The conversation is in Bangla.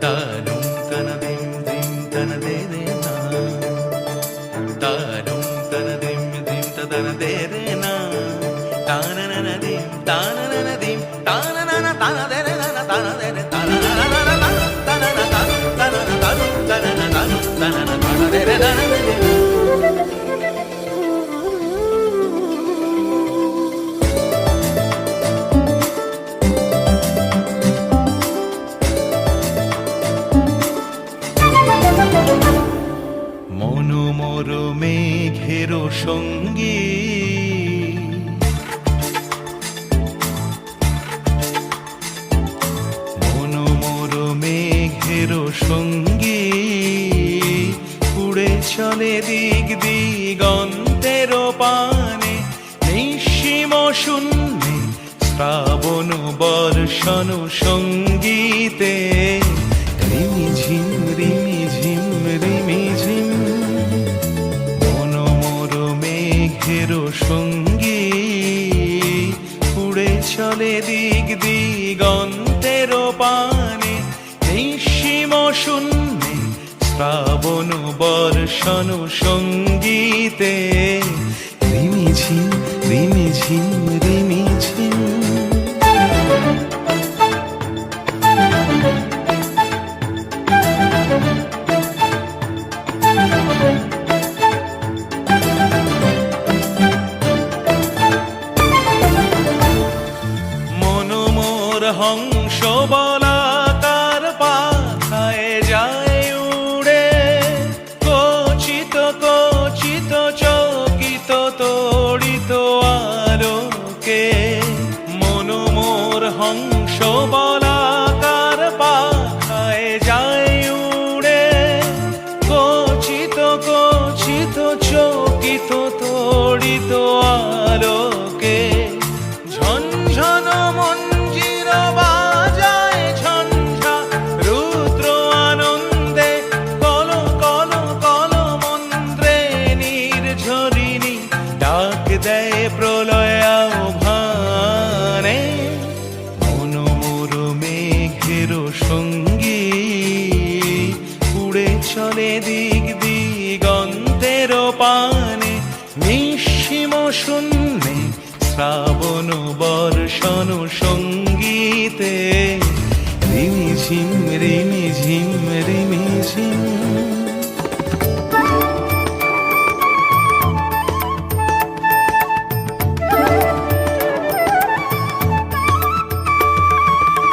তানুম তানা দিম দিম তানা দে রে না, তানুম তানা দিম দিম তানা দে রে না, তানা না না দিম তানা না না দিম তানা না না তানা দে রে না তানা দে রে তানা না না না না তানা না তানা তানা না তানা তানা না তানা না তানা দে রে তানা দে রে। মনোমর মেঘের সঙ্গী, মনোমর মেঘের সঙ্গী, উড়ে চলে দিক দিগন্তের পানে, নিঃসীম শূন্যে শ্রাবণ বর্ষণ সঙ্গীতে, রিমিঝিম রিমিঝিম রিমিঝিম, মনোমর মেঘের সঙ্গী, উড়ে চলে দিক দিগন্তের পানে, নিঃসীম শূন্যে শ্রাবণ বর্ষণ সঙ্গীতে, রিমিঝিম রিমিঝিম রিমিঝিম। মনোমর হংস বলাকার পাখায় যায় উড়ে, কচিত কচিত চকিত তড়িত আলোকে, মনোমর হংস বলাকার পাখায় যায় উড়ে, কচিত কচিত চকিত তড়িত আলোকে, ঝনঝন মঞ্জির বাজায় ঝঞ্ঝা রুদ্র আনন্দে, কল কল কল মন্ত্রে নির্ঝরিণী ডাক দেয় প্রলয় আহ্বানে, মনোমর মেঘের সঙ্গী, উড়ে চলে দিক দিগন্তের পানে, নিঃসীম শূন্যে শ্রাবণ বর্ষণ সঙ্গীতে, রিমিঝিম রিমিঝিম রিমিঝিম।